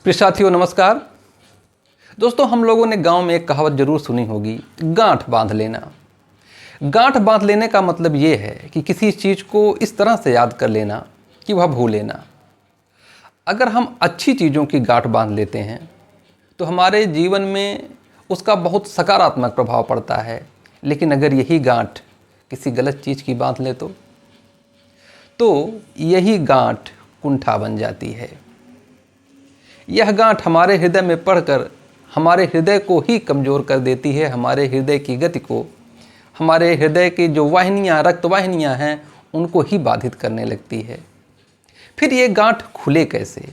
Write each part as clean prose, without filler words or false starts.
प्रिय साथियों नमस्कार। दोस्तों, हम लोगों ने गांव में एक कहावत जरूर सुनी होगी, गांठ बांध लेना। गांठ बांध लेने का मतलब ये है कि किसी चीज़ को इस तरह से याद कर लेना कि वह भूले ना। अगर हम अच्छी चीज़ों की गांठ बांध लेते हैं तो हमारे जीवन में उसका बहुत सकारात्मक प्रभाव पड़ता है, लेकिन अगर यही गांठ किसी गलत चीज़ की बांध ले तो यही गांठ कुंठा बन जाती है। यह गांठ हमारे हृदय में पड़कर हमारे हृदय को ही कमज़ोर कर देती है, हमारे हृदय की गति को, हमारे हृदय की जो वाहिनियाँ, रक्त वाहिनियाँ हैं, उनको ही बाधित करने लगती है। फिर ये गांठ खुले कैसे?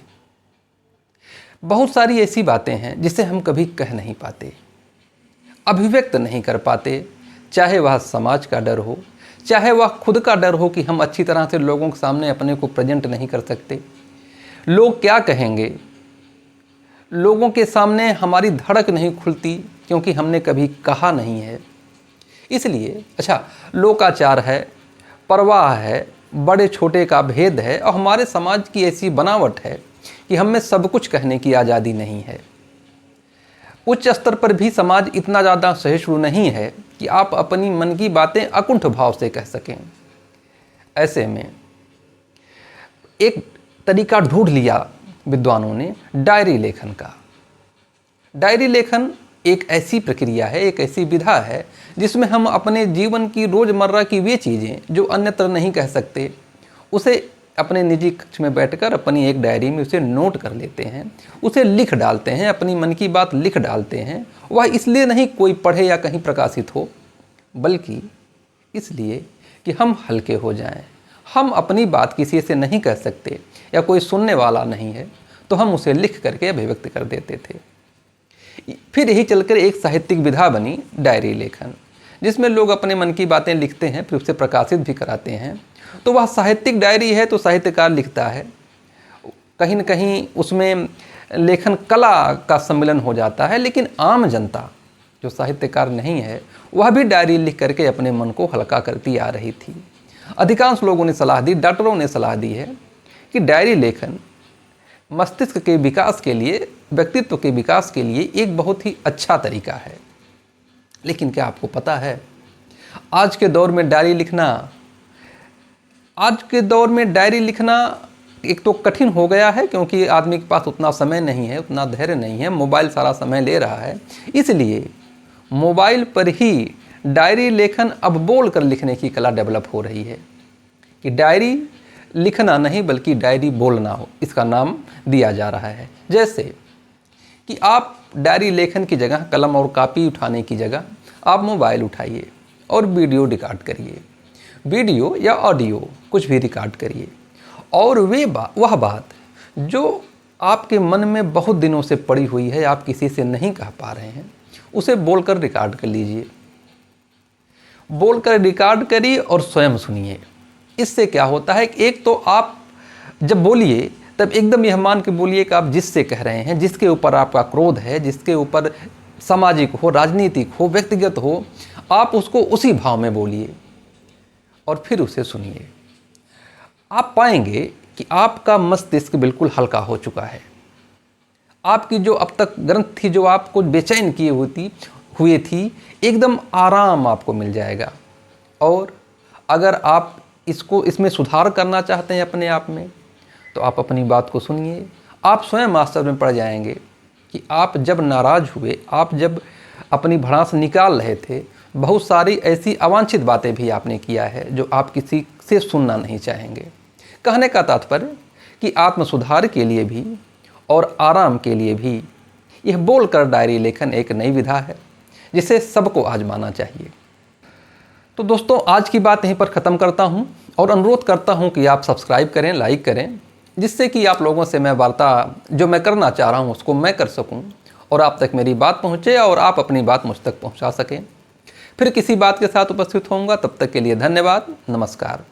बहुत सारी ऐसी बातें हैं जिसे हम कभी कह नहीं पाते, अभिव्यक्त नहीं कर पाते, चाहे वह समाज का डर हो, चाहे वह खुद का डर हो कि हम अच्छी तरह से लोगों के सामने अपने को प्रेजेंट नहीं कर सकते। लोग क्या कहेंगे? लोगों के सामने हमारी धड़क नहीं खुलती क्योंकि हमने कभी कहा नहीं है। इसलिए लोकाचार है, परवाह है, बड़े छोटे का भेद है, और हमारे समाज की ऐसी बनावट है कि हम में सब कुछ कहने की आज़ादी नहीं है। उच्च स्तर पर भी समाज इतना ज़्यादा सहिष्णु नहीं है कि आप अपनी मन की बातें अकुंठ भाव से कह सकें। ऐसे में एक तरीका ढूंढ लिया विद्वानों ने, डायरी लेखन का। डायरी लेखन एक ऐसी प्रक्रिया है, एक ऐसी विधा है जिसमें हम अपने जीवन की रोज़मर्रा की वे चीज़ें जो अन्यत्र नहीं कह सकते, उसे अपने निजी कक्ष में बैठकर अपनी एक डायरी में उसे नोट कर लेते हैं, उसे लिख डालते हैं, अपनी मन की बात लिख डालते हैं। वह इसलिए नहीं कोई पढ़े या कहीं प्रकाशित हो, बल्कि इसलिए कि हम हल्के हो जाएं। हम अपनी बात किसी से नहीं कह सकते या कोई सुनने वाला नहीं है, तो हम उसे लिख करके अभिव्यक्त कर देते थे। फिर यही चलकर एक साहित्यिक विधा बनी डायरी लेखन, जिसमें लोग अपने मन की बातें लिखते हैं, फिर उसे प्रकाशित भी कराते हैं। तो वह साहित्यिक डायरी है, तो साहित्यकार लिखता है, कहीं न कहीं उसमें लेखन कला का सम्मिलन हो जाता है। लेकिन आम जनता जो साहित्यकार नहीं है, वह भी डायरी लिख करके अपने मन को हल्का करती आ रही थी। अधिकांश लोगों ने सलाह दी, डॉक्टरों ने सलाह दी है कि डायरी लेखन मस्तिष्क के विकास के लिए, व्यक्तित्व के विकास के लिए एक बहुत ही अच्छा तरीका है। लेकिन क्या आपको पता है, आज के दौर में डायरी लिखना एक तो कठिन हो गया है, क्योंकि आदमी के पास उतना समय नहीं है, उतना धैर्य नहीं है, मोबाइल सारा समय ले रहा है। इसलिए मोबाइल पर ही डायरी लेखन अब बोल कर लिखने की कला डेवलप हो रही है कि डायरी लिखना नहीं बल्कि डायरी बोलना हो, इसका नाम दिया जा रहा है। जैसे कि आप डायरी लेखन की जगह, कलम और कापी उठाने की जगह आप मोबाइल उठाइए और वीडियो रिकॉर्ड करिए, वीडियो या ऑडियो कुछ भी रिकॉर्ड करिए, और वह बात जो आपके मन में बहुत दिनों से पड़ी हुई है, आप किसी से नहीं कह पा रहे हैं, उसे बोलकर रिकॉर्ड कर लीजिए। बोलकर रिकॉर्ड करिए और स्वयं सुनिए। इससे क्या होता है कि एक तो आप जब बोलिए तब एकदम यह मान के बोलिए कि आप जिससे कह रहे हैं, जिसके ऊपर आपका क्रोध है, जिसके ऊपर सामाजिक हो, राजनीतिक हो, व्यक्तिगत हो, आप उसको उसी भाव में बोलिए और फिर उसे सुनिए। आप पाएंगे कि आपका मस्तिष्क बिल्कुल हल्का हो चुका है। आपकी जो अब तक ग्रंथ थी, जो आपको बेचैन किए हुई थी, एकदम आराम आपको मिल जाएगा। और अगर आप इसमें सुधार करना चाहते हैं अपने आप में, तो आप अपनी बात को सुनिए। आप स्वयं आश्चर्य में पड़ जाएंगे कि आप जब नाराज़ हुए, आप जब अपनी भड़ास निकाल रहे थे, बहुत सारी ऐसी अवांछित बातें भी आपने किया है जो आप किसी से सुनना नहीं चाहेंगे। कहने का तात्पर्य कि आत्म सुधार के लिए भी और आराम के लिए भी यह बोलकर डायरी लेखन एक नई विधा है जिसे सबको आजमाना चाहिए। तो दोस्तों, आज की बात यहीं पर ख़त्म करता हूं और अनुरोध करता हूं कि आप सब्सक्राइब करें, लाइक करें, जिससे कि आप लोगों से मैं वार्ता जो मैं करना चाह रहा हूं उसको मैं कर सकूं और आप तक मेरी बात पहुंचे और आप अपनी बात मुझ तक पहुंचा सकें। फिर किसी बात के साथ उपस्थित होऊंगा, तब तक के लिए धन्यवाद, नमस्कार।